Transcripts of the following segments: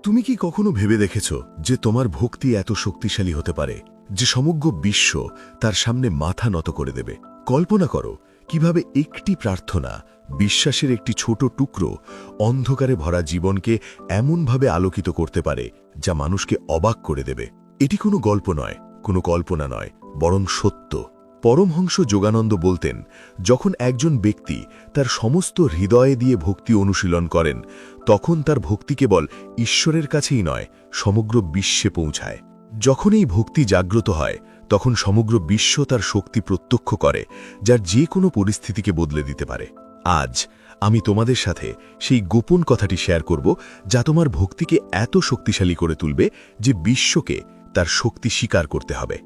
তুমি কি কখনো ভেবে দেখেছ যে তোমার ভক্তি এত শক্তিশালী হতে পারে যে সমগ্র বিশ্ব তার সামনে মাথা নত করে দেবে? কল্পনা করো কিভাবে একটি প্রার্থনা, বিশ্বাসের একটি ছোট টুকরো অন্ধকারে ভরা জীবনকে এমনভাবে আলোকিত করতে পারে যা মানুষকে অবাক করে দেবে। এটি কোনো গল্প নয়, কোনো কল্পনা নয়, বরং সত্য। পরমহংস যোগানন্দ বলতেন, যখন একজন ব্যক্তি তার সমস্ত হৃদয়ে দিয়ে ভক্তি অনুশীলন করেন, তখন তার ভক্তি কেবল ঈশ্বরের কাছেই নয়, সমগ্র বিশ্বে পৌঁছায়। যখন এই ভক্তি জাগ্রত হয়, তখন সমগ্র বিশ্ব তার শক্তি প্রত্যক্ষ করে, যার যে কোনো পরিস্থিতিকে বদলে দিতে পারে। আজ আমি তোমাদের সাথে সেই গোপন কথাটি শেয়ার করব, যা তোমার ভক্তিকে এত শক্তিশালী করে তুলবে যে বিশ্বকে তার শক্তি স্বীকার করতে হবে।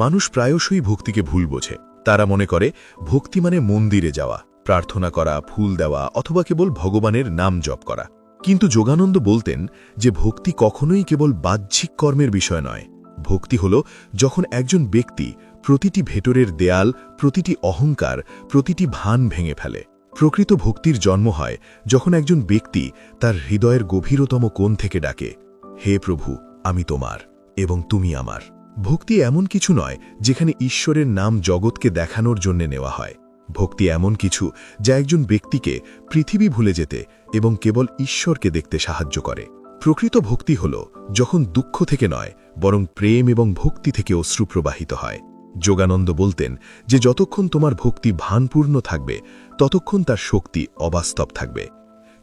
মানুষ প্রায়শই ভক্তিকে ভুল বোঝে। তারা মনে করে ভক্তি মানে মন্দিরে যাওয়া, প্রার্থনা করা, ফুল দেওয়া অথবা কেবল ভগবানের নাম জপ করা। কিন্তু যোগানন্দ বলতেন যে ভক্তি কখনোই কেবল বাহ্যিক কর্মের বিষয় নয়। ভক্তি হল যখন একজন ব্যক্তি প্রতিটি ভেতরের দেয়াল, প্রতিটি অহংকার, প্রতিটি ভান ভেঙে ফেলে। প্রকৃত ভক্তির জন্ম হয় যখন একজন ব্যক্তি তার হৃদয়ের গভীরতম কোণ থেকে ডাকে, হে প্রভু, আমি তোমার এবং তুমি আমার। ভক্তি এমন কিছু নয় যেখানে ঈশ্বরের নাম জগৎকে দেখানোর জন্য নেওয়া হয়। ভক্তি এমন কিছু যা একজন ব্যক্তিকে পৃথিবী ভুলে যেতে এবং কেবল ঈশ্বরকে দেখতে সাহায্য করে। প্রকৃত ভক্তি হল যখন দুঃখ থেকে নয়, বরং প্রেম এবং ভক্তি থেকে অশ্রু প্রবাহিত হয়। যোগানন্দ বলতেন যে যতক্ষণ তোমার ভক্তি ভানপূর্ণ থাকবে, ততক্ষণ তার শক্তি অবাস্তব থাকবে।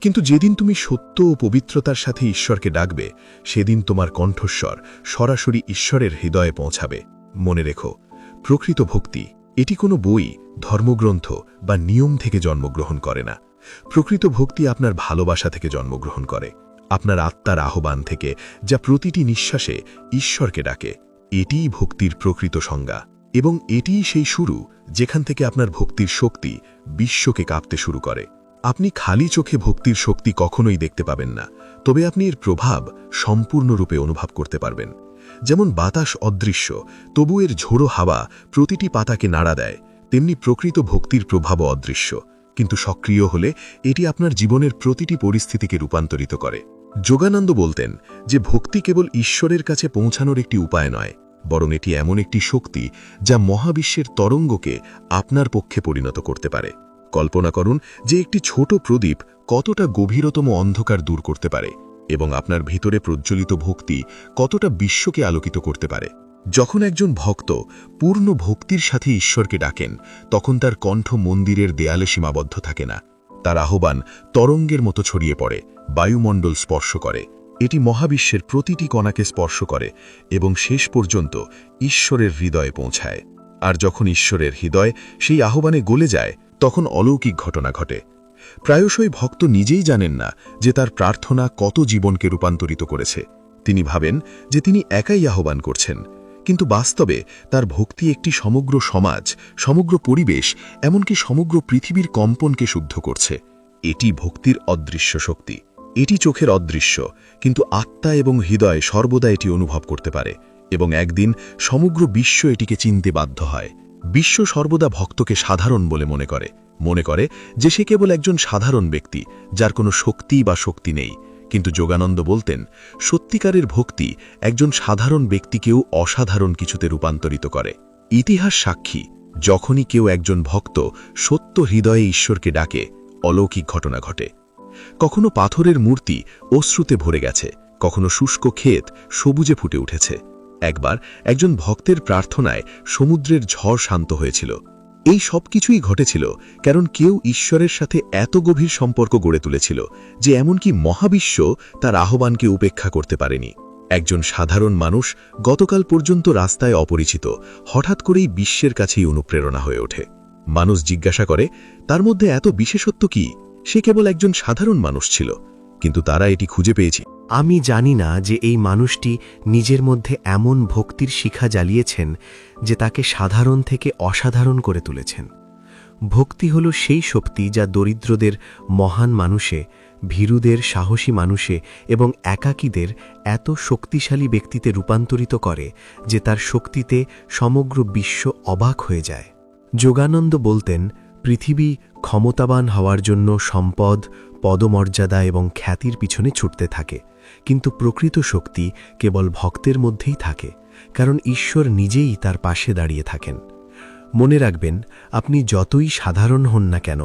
কিন্তু যেদিন তুমি সত্য ও পবিত্রতার সাথে ঈশ্বরকে ডাকবে, সেদিন তোমার কণ্ঠস্বর সরাসরি ঈশ্বরের হৃদয়ে পৌঁছাবে। মনে রেখো, প্রকৃত ভক্তি এটি কোনো বই, ধর্মগ্রন্থ বা নিয়ম থেকে জন্মগ্রহণ করে না। প্রকৃত ভক্তি আপনার ভালোবাসা থেকে জন্মগ্রহণ করে, আপনার আত্মার আহ্বান থেকে, যা প্রতিটি নিঃশ্বাসে ঈশ্বরকে ডাকে। এটিই ভক্তির প্রকৃত সংজ্ঞা, এবং এটিই সেই শুরু যেখান থেকে আপনার ভক্তির শক্তি বিশ্বকে কাঁপতে শুরু করে। আপনি খালি চোখে ভক্তির শক্তি কখনোই দেখতে পাবেন না, তবে আপনি এর প্রভাব সম্পূর্ণরূপে অনুভব করতে পারবেন। যেমন বাতাস অদৃশ্য, তবু এর ঝোড়ো হাওয়া প্রতিটি পাতাকে নাড়া দেয়, তেমনি প্রকৃত ভক্তির প্রভাবও অদৃশ্য, কিন্তু সক্রিয় হলে এটি আপনার জীবনের প্রতিটি পরিস্থিতিকে রূপান্তরিত করে। যোগানন্দ বলতেন যে ভক্তি কেবল ঈশ্বরের কাছে পৌঁছানোর একটি উপায় নয়, বরং এটি এমন একটি শক্তি যা মহাবিশ্বের তরঙ্গকে আপনার পক্ষে পরিণত করতে পারে। কল্পনা করুন যে একটি ছোট প্রদীপ কতটা গভীরতম অন্ধকার দূর করতে পারে, এবং আপনার ভিতরে প্রজ্বলিত ভক্তি কতটা বিশ্বকে আলোকিত করতে পারে। যখন একজন ভক্ত পূর্ণ ভক্তির সাথে ঈশ্বরকে ডাকেন, তখন তার কণ্ঠ মন্দিরের দেয়ালে সীমাবদ্ধ থাকে না। তার আহ্বান তরঙ্গের মতো ছড়িয়ে পড়ে, বায়ুমণ্ডল স্পর্শ করে, এটি মহাবিশ্বের প্রতিটি কণাকে স্পর্শ করে এবং শেষ পর্যন্ত ঈশ্বরের হৃদয়ে পৌঁছায়। আর যখন ঈশ্বরের হৃদয় সেই আহ্বানে গলে যায়, তখন অলৌকিক ঘটনা ঘটে। প্রায়শই ভক্ত নিজেই জানেন না যে তার প্রার্থনা কত জীবনকে রূপান্তরিত করেছে। তিনি ভাবেন যে তিনি একাই আহ্বান করছেন, কিন্তু বাস্তবে তার ভক্তি একটি সমগ্র সমাজ, সমগ্র পরিবেশ, এমনকি সমগ্র পৃথিবীর কম্পনকে শুদ্ধ করছে। এটি ভক্তির অদৃশ্য শক্তি। এটি চোখের অদৃশ্য, কিন্তু আত্মা এবং হৃদয় সর্বদা এটি অনুভব করতে পারে, এবং একদিন সমগ্র বিশ্ব এটিকে চিনতে বাধ্য হয়। বিশ্ব সর্বদা ভক্তকে সাধারণ বলে মনে করে যে সে কেবল একজন সাধারণ ব্যক্তি, যার কোনো শক্তি বা শক্তি নেই। কিন্তু যোগানন্দ বলতেন, সত্যিকারের ভক্তি একজন সাধারণ ব্যক্তিকেও অসাধারণ কিছুতে রূপান্তরিত করে। ইতিহাস সাক্ষী, যখনই কেউ একজন ভক্ত সত্য হৃদয়ে ঈশ্বরকে ডাকে, অলৌকিক ঘটনা ঘটে। কখনো পাথরের মূর্তি অশ্রুতে ভরে গেছে, কখনো শুষ্ক ক্ষেত সবুজে ফুটে উঠেছে। একবার একজন ভক্তের প্রার্থনায় সমুদ্রের ঝড় শান্ত হয়েছিল। এই সব কিছুই ঘটেছিল কারণ কেউ ঈশ্বরের সাথে এত গভীর সম্পর্ক গড়ে তুলেছিল যে এমনকি মহাবিশ্ব তার আহ্বানকে উপেক্ষা করতে পারেনি। একজন সাধারণ মানুষ, গতকাল পর্যন্ত রাস্তায় অপরিচিত, হঠাৎ করেই বিশ্বের কাছেই অনুপ্রেরণা হয়ে ওঠে। মানুষ জিজ্ঞাসা করে, তার মধ্যে এত বিশেষত্ব কি? সে কেবল একজন সাধারণ মানুষ ছিল, কিন্তু তারা এটি খুঁজে পেয়েছে। আমি জানি না যে এই মানুষটি নিজের মধ্যে এমন ভক্তির শিখা জ্বালিয়েছেন যে তাকে সাধারণ থেকে অসাধারণ করে তুলেছেন। ভক্তি হল সেই শক্তি যা দরিদ্রদের মহান মানুষে, ভীরুদের সাহসী মানুষে এবং একাকীদের এত শক্তিশালী ব্যক্তিতে রূপান্তরিত করে যে তার শক্তিতে সমগ্র বিশ্ব অবাক হয়ে যায়। যোগানন্দ বলতেন, পৃথিবী ক্ষমতাবান হওয়ার জন্য সম্পদ, পদমর্যাদা এবং খ্যাতির পিছনে ছুটতে থাকে, কিন্তু প্রকৃত শক্তি কেবল ভক্তের মধ্যেই থাকে, কারণ ঈশ্বর নিজেই তার পাশে দাঁড়িয়ে থাকেন। মনে রাখবেন, আপনি যতই সাধারণ হন না কেন,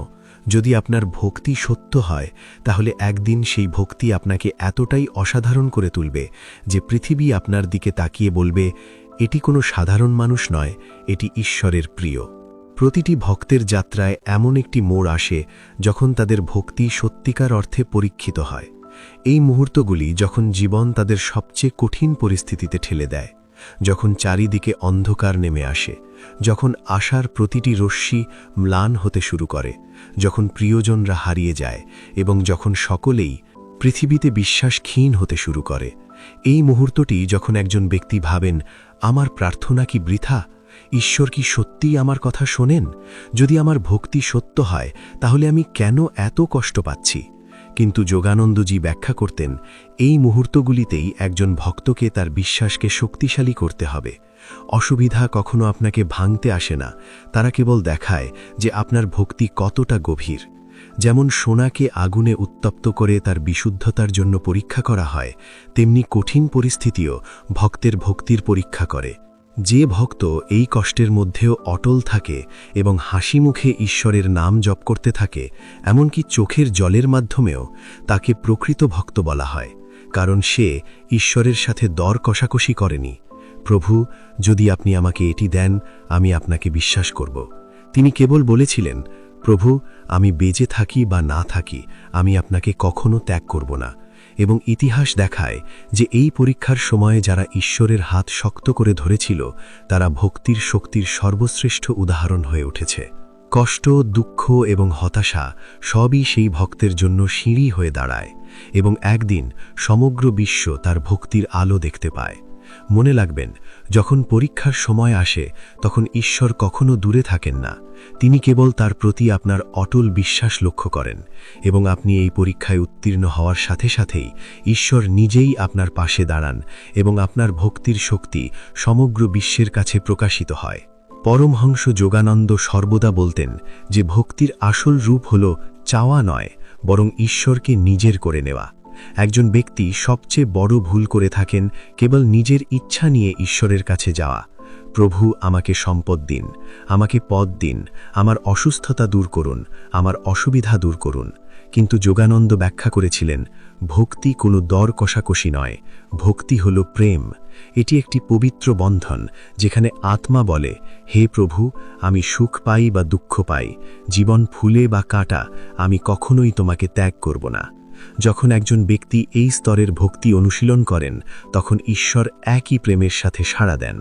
যদি আপনার ভক্তি সত্য হয়, তাহলে একদিন সেই ভক্তি আপনাকে এতটাই অসাধারণ করে তুলবে যে পৃথিবী আপনার দিকে তাকিয়ে বলবে, এটি কোনো সাধারণ মানুষ নয়, এটি ঈশ্বরের প্রিয়। প্রতিটি ভক্তের যাত্রায় এমন একটি মোড় আসে যখন তাদের ভক্তি সত্যিকার অর্থে পরীক্ষিত হয়। এই মুহূর্তগুলি যখন জীবন তাদের সবচেয়ে কঠিন পরিস্থিতিতে ঠেলে দেয়, যখন চারিদিকে অন্ধকার নেমে আসে, যখন আশার প্রতিটি রশ্মি ম্লান হতে শুরু করে, যখন প্রিয়জনরা হারিয়ে যায় এবং যখন সকলেই পৃথিবীতে বিশ্বাস ক্ষীণ হতে শুরু করে। এই মুহূর্তটি যখন একজন ব্যক্তি ভাবেন, আমার প্রার্থনা কি বৃথা? ঈশ্বর কি সত্যিই আমার কথা শোনেন? যদি আমার ভক্তি সত্য হয়, তাহলে আমি কেন এত কষ্ট পাচ্ছি? কিন্তু যোগানন্দজি ব্যাখ্যা করতেন, এই মুহূর্তগুলিতেই একজন ভক্তকে তার বিশ্বাসকে শক্তিশালী করতে হবে। অসুবিধা কখনো আপনাকে ভাঙতে আসে না, তারা কেবল দেখায় যে আপনার ভক্তি কতটা গভীর। যেমন সোনাকে আগুনে উত্তপ্ত করে তার বিশুদ্ধতার জন্য পরীক্ষা করা হয়, তেমনি কঠিন পরিস্থিতিও ভক্তের ভক্তির পরীক্ষা করে। যে ভক্ত এই কষ্টের মধ্যেও অটল থাকে এবং হাসি মুখে ঈশ্বরের নাম জপ করতে থাকে, এমনকি চোখের জলের মাধ্যমেও, তাকে প্রকৃত ভক্ত বলা হয়, কারণ সে ঈশ্বরের সাথে দর কষাকষি করেনি। প্রভু, যদি আপনি আমাকে এটি দেন, আমি আপনাকে বিশ্বাস করব। তিনি কেবল বলেছিলেন, প্রভু, আমি বেঁচে থাকি বা না থাকি, আমি আপনাকে কখনো ত্যাগ করব না। এবং ইতিহাস দেখায় যে এই পরীক্ষার সময়ে যারা ঈশ্বরের হাত শক্ত করে ধরেছিল, তারা ভক্তির শক্তির সর্বশ্রেষ্ঠ উদাহরণ হয়ে উঠেছে। কষ্ট, দুঃখ এবং হতাশা সবই সেই ভক্তের জন্য সিঁড়ি হয়ে দাঁড়ায়, এবং একদিন সমগ্র বিশ্ব তার ভক্তির আলো দেখতে পায়। মনে রাখবেন, যখন পরীক্ষার সময় আসে, তখন ঈশ্বর কখনো দূরে থাকেন না। তিনি কেবল তার প্রতি আপনার অটল বিশ্বাস লক্ষ্য করেন, এবং আপনি এই পরীক্ষায় উত্তীর্ণ হওয়ার সাথে সাথেই ঈশ্বর নিজেই আপনার পাশে দাঁড়ান এবং আপনার ভক্তির শক্তি সমগ্র বিশ্বের কাছে প্রকাশিত হয়। পরমহংস যোগানন্দ সর্বদা বলতেন যে ভক্তির আসল রূপ হল চাওয়া নয়, বরং ঈশ্বরকে নিজের করে নেওয়া। একজন ব্যক্তি সবচেয়ে বড় ভুল করে থাকেন কেবল নিজের ইচ্ছা নিয়ে ঈশ্বরের কাছে যাওয়া। প্রভু, আমাকে সম্পদ দিন, আমাকে পদ দিন, আমার অসুস্থতা দূর করুন, আমার অসুবিধা দূর করুন। কিন্তু যোগানন্দ ব্যাখ্যা করেছিলেন, ভক্তি কোনো দর কষাকষি নয়, ভক্তি হল প্রেম। এটি একটি পবিত্র বন্ধন, যেখানে আত্মা বলে, হে প্রভু, আমি সুখ পাই বা দুঃখ পাই, জীবন ফুলে বা কাটা, আমি কখনোই তোমাকে ত্যাগ করব না। যখন একজন ব্যক্তি এই স্তরের ভক্তি অনুশীলন করেন, তখন ঈশ্বর একই প্রেমের সাথে সাড়া দেন।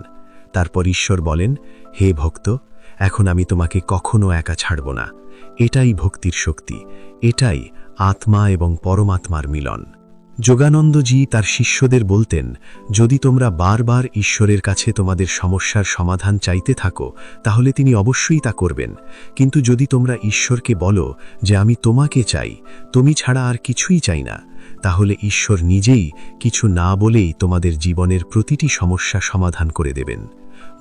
তারপর ঈশ্বর বলেন, হে ভক্ত, এখন আমি তোমাকে কখনো একা ছাড়ব না। এটাই ভক্তির শক্তি, এটাই আত্মা এবং পরমাত্মার মিলন। যোগানন্দজি তার শিষ্যদের বলতেন, যদি তোমরা বারবার ঈশ্বরের কাছে তোমাদের সমস্যার সমাধান চাইতে থাকো, তাহলে তিনি অবশ্যই তা করবেন। কিন্তু যদি তোমরা ঈশ্বরকে বলো যে আমি তোমাকে চাই, তুমি ছাড়া আর কিছুই চাই না, তাহলে ঈশ্বর নিজেই কিছু না বলেই তোমাদের জীবনের প্রতিটি সমস্যা সমাধান করে দেবেন।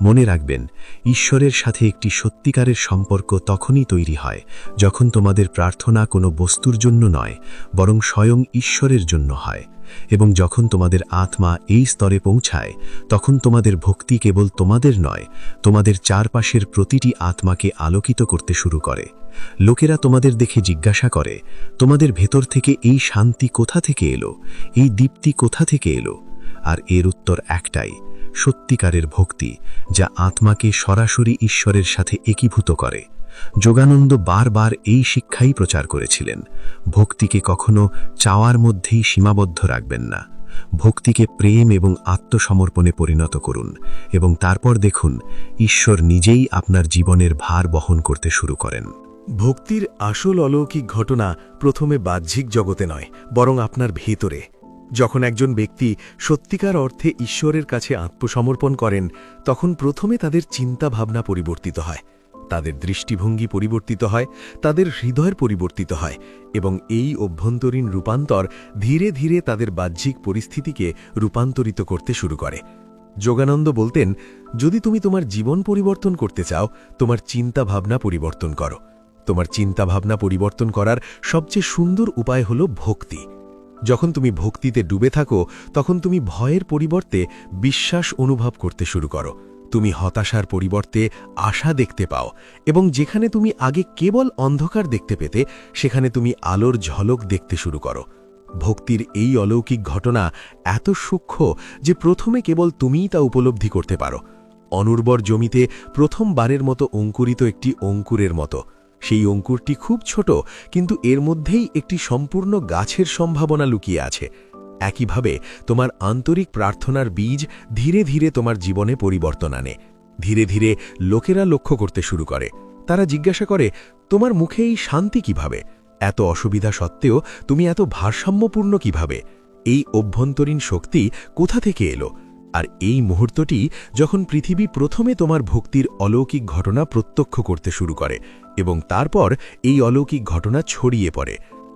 মনে রাখবেন, ঈশ্বরের সাথে একটি সত্যিকারের সম্পর্ক তখনই তৈরি হয় যখন তোমাদের প্রার্থনা কোনো বস্তুর জন্য নয়, বরং স্বয়ং ঈশ্বরের জন্য হয়। এবং যখন তোমাদের আত্মা এই স্তরে পৌঁছায়, তখন তোমাদের ভক্তি কেবল তোমাদের নয়, তোমাদের চারপাশের প্রতিটি আত্মাকে আলোকিত করতে শুরু করে। লোকেরা তোমাদের দেখে জিজ্ঞাসা করে, তোমাদের ভেতর থেকে এই শান্তি কোথা থেকে এলো, এই দীপ্তি কোথা থেকে এলো? আর এর উত্তর একটাই, সত্যিকারের ভক্তি, যা আত্মাকে সরাসরি ঈশ্বরের সাথে একীভূত করে। যোগানন্দ বারবার এই শিক্ষাই প্রচার করেছিলেন, ভক্তিকে কখনো চাওয়ার মধ্যেই সীমাবদ্ধ রাখবেন না। ভক্তিকে প্রেম এবং আত্মসমর্পণে পরিণত করুন, এবং তারপর দেখুন ঈশ্বর নিজেই আপনার জীবনের ভার বহন করতে শুরু করেন। ভক্তির আসল অলৌকিক ঘটনা প্রথমে বাহ্যিক জগতে নয়, বরং আপনার ভেতরে। যখন একজন ব্যক্তি সত্যিকার অর্থে ঈশ্বরের কাছে আত্মসমর্পণ করেন, তখন প্রথমে তাদের চিন্তা ভাবনা পরিবর্তিত হয়, তাদের দৃষ্টিভঙ্গি পরিবর্তিত হয়, তাদের হৃদয়ের পরিবর্তিত হয়, এবং এই অভ্যন্তরীণ রূপান্তর ধীরে ধীরে তাদের বাহ্যিক পরিস্থিতিকে রূপান্তরিত করতে শুরু করে। যোগানন্দ বলতেন, যদি তুমি তোমার জীবন পরিবর্তন করতে চাও, তোমার চিন্তা ভাবনা পরিবর্তন করো। তোমার চিন্তা ভাবনা পরিবর্তন করার সবচেয়ে সুন্দর উপায় হল ভক্তি। যখন তুমি ভক্তিতে ডুবে থাকো তখন তুমি ভয়ের পরিবর্তে বিশ্বাস অনুভব করতে শুরু করো। তুমি হতাশার পরিবর্তে আশা দেখতে পাও, এবং যেখানে তুমি আগে কেবল অন্ধকার দেখতে পেতে সেখানে তুমি আলোর ঝলক দেখতে শুরু করো। ভক্তির এই অলৌকিক ঘটনা এত সূক্ষ্ম যে প্রথমে কেবল তুমিই তা উপলব্ধি করতে পারো। অনুর্বর জমিতে প্রথমবারের মতো অঙ্কুরিত একটি অঙ্কুরের মতো। সেই অঙ্কুরটি খুব ছোট, কিন্তু এর মধ্যেই একটি সম্পূর্ণ গাছের সম্ভাবনা লুকিয়ে আছে। একইভাবে তোমার আন্তরিক প্রার্থনার বীজ ধীরে ধীরে তোমার জীবনে পরিবর্তন আনে। ধীরে ধীরে লোকেরা লক্ষ্য করতে শুরু করে। তারা জিজ্ঞাসা করে, তোমার মুখে এই শান্তি কিভাবে? এত অসুবিধা সত্ত্বেও তুমি এত ভারসাম্যপূর্ণ কিভাবে? এই অভ্যন্তরীণ শক্তি কোথা থেকে এলো? আর এই মুহূর্তটি যখন পৃথিবী প্রথমে তোমার ভক্তির অলৌকিক ঘটনা প্রত্যক্ষ করতে শুরু করে, এবং তারপর এই অলৌকিক ঘটনা ছড়িয়ে পড়ে।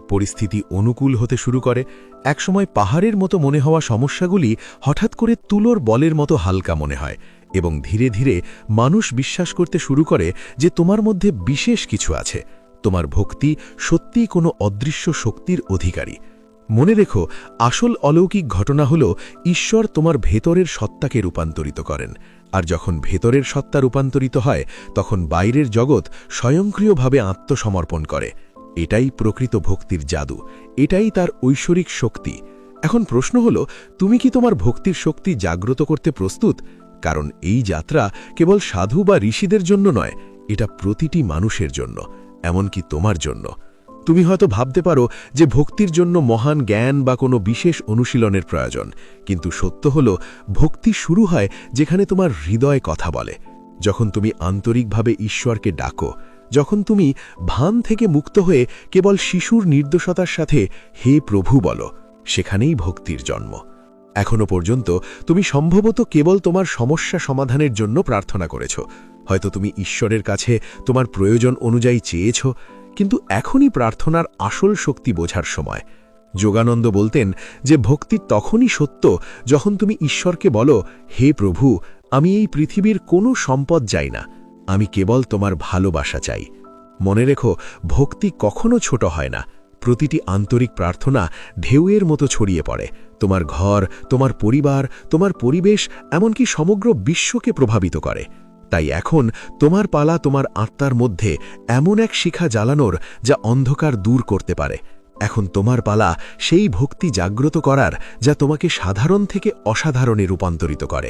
পরিস্থিতি অনুকূল হতে শুরু করে। একসময় পাহাড়ের মতো মনে হওয়া সমস্যাগুলি হঠাৎ করে তুলোর বলের মতো হালকা মনে হয়, এবং ধীরে ধীরে মানুষ বিশ্বাস করতে শুরু করে যে তোমার মধ্যে বিশেষ কিছু আছে। তোমার ভক্তি সত্যিই কোনো অদৃশ্য শক্তির অধিকারী। মনে রেখো, আসল অলৌকিক ঘটনা হল ঈশ্বর তোমার ভেতরের সত্তাকে রূপান্তরিত করেন, আর যখন ভেতরের সত্তা রূপান্তরিত হয় তখন বাইরের জগৎ স্বয়ংক্রিয়ভাবে আত্মসমর্পণ করে। এটাই প্রকৃত ভক্তির জাদু, এটাই তার ঐশ্বরিক শক্তি। এখন প্রশ্ন হল, তুমি কি তোমার ভক্তির শক্তি জাগ্রত করতে প্রস্তুত? কারণ এই যাত্রা কেবল সাধু বা ঋষিদের জন্য নয়, এটা প্রতিটি মানুষের জন্য, এমনকি তোমার জন্য। তুমি হয়তো ভাবতে পারো যে ভক্তির জন্য মহান জ্ঞান বা কোনো বিশেষ অনুশীলনের প্রয়োজন, কিন্তু সত্য হল, ভক্তি শুরু হয় যেখানে তোমার হৃদয় কথা বলে। যখন তুমি আন্তরিকভাবে ঈশ্বরকে ডাকো, যখন তুমি ভান থেকে মুক্ত হয়ে কেবল শিশুর নির্দোষতার সাথে হে প্রভু বলো, সেখানেই ভক্তির জন্ম। এখনো পর্যন্ত তুমি সম্ভবত কেবল তোমার সমস্যা সমাধানের জন্য প্রার্থনা করেছ। হয়তো তুমি ঈশ্বরের কাছে তোমার প্রয়োজন অনুযায়ী চেয়েছ, কিন্তু এখনই প্রার্থনার আসল শক্তি বোঝার সময়। যোগানন্দ বলতেন যে ভক্তি তখনই সত্য যখন তুমি ঈশ্বরকে বলো, হে প্রভু, আমি এই পৃথিবীর কোনো সম্পদ চাই না, আমি কেবল তোমার ভালোবাসা চাই। মনে রেখো, ভক্তি কখনো ছোট হয় না। প্রতিটি আন্তরিক প্রার্থনা ঢেউয়ের মতো ছড়িয়ে পড়ে। তোমার ঘর, তোমার পরিবার, তোমার পরিবেশ, এমনকি সমগ্র বিশ্বকে প্রভাবিত করে। তাই এখন তোমার পালা তোমার আত্মার মধ্যে এমন এক শিখা জ্বালানোর যা অন্ধকার দূর করতে পারে। এখন তোমার পালা সেই ভক্তি জাগ্রত করার যা তোমাকে সাধারণ থেকে অসাধারণে রূপান্তরিত করে।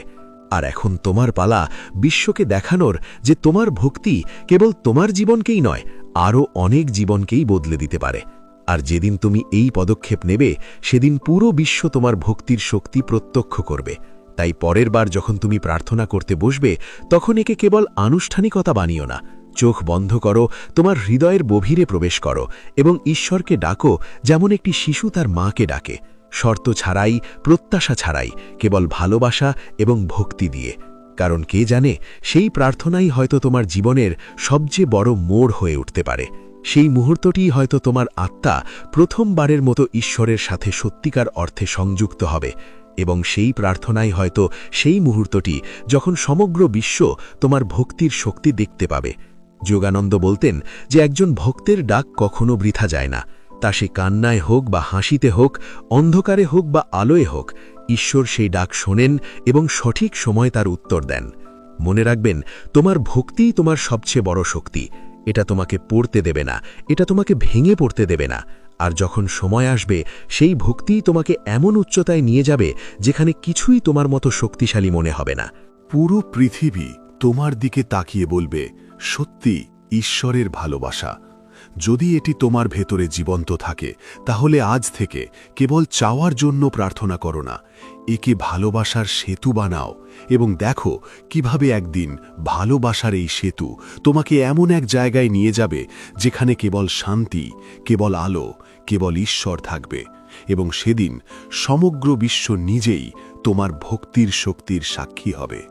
আর এখন তোমার পালা বিশ্বকে দেখানোর যে তোমার ভক্তি কেবল তোমার জীবনকেই নয়, আরও অনেক জীবনকেই বদলে দিতে পারে। আর যেদিন তুমি এই পদক্ষেপ নেবে, সেদিন পুরো বিশ্ব তোমার ভক্তির শক্তি প্রত্যক্ষ করবে। তাই পরের বার যখন তুমি প্রার্থনা করতে বসবে, তখন একে কেবল আনুষ্ঠানিকতা বানিও না। চোখ বন্ধ করো, তোমার হৃদয়ের গভীরে প্রবেশ করো, এবং ঈশ্বরকে ডাকো যেমন একটি শিশু তার মাকে ডাকে, শর্ত ছাড়াই, প্রত্যাশা ছাড়াই, কেবল ভালোবাসা এবং ভক্তি দিয়ে। কারণ কে জানে, সেই প্রার্থনাই হয়তো তোমার জীবনের সবচেয়ে বড় মোড় হয়ে উঠতে পারে। সেই মুহূর্তটিই হয়তো তোমার আত্মা প্রথমবারের মতো ঈশ্বরের সাথে সত্যিকার অর্থে সংযুক্ত হবে, এবং সেই প্রার্থনাই হয়তো সেই মুহূর্তটি যখন সমগ্র বিশ্ব তোমার ভক্তির শক্তি দেখতে পাবে। যোগানন্দ বলতেন যে একজন ভক্তের ডাক কখনো বৃথা যায় না। তা সে কান্নায় হোক বা হাসিতে হোক, অন্ধকারে হোক বা আলোয় হোক, ঈশ্বর সেই ডাক শোনেন এবং সঠিক সময় তার উত্তর দেন। মনে রাখবেন, তোমার ভক্তিই তোমার সবচেয়ে বড় শক্তি। এটা তোমাকে পড়তে দেবে না, এটা তোমাকে ভেঙে পড়তে দেবে না। আর যখন সময় আসবে, সেই ভক্তিই তোমাকে এমন উচ্চতায় নিয়ে যাবে যেখানে কিছুই তোমার মতো শক্তিশালী মনে হবে না। পুরো পৃথিবী তোমার দিকে তাকিয়ে বলবে, সত্যি ঈশ্বরের ভালোবাসা। যদি এটি তোমার ভেতরে জীবন্ত থাকে, তাহলে আজ থেকে কেবল চাওয়ার জন্য প্রার্থনা করো না, একে ভালোবাসার সেতু বানাও, এবং দেখো কিভাবে একদিন ভালোবাসার এই সেতু তোমাকে এমন এক জায়গায় নিয়ে যাবে যেখানে কেবল শান্তি, কেবল আলো, কেবল ঈশ্বর থাকবে, এবং সেদিন সমগ্র বিশ্ব নিজেই তোমার ভক্তির শক্তির সাক্ষী হবে।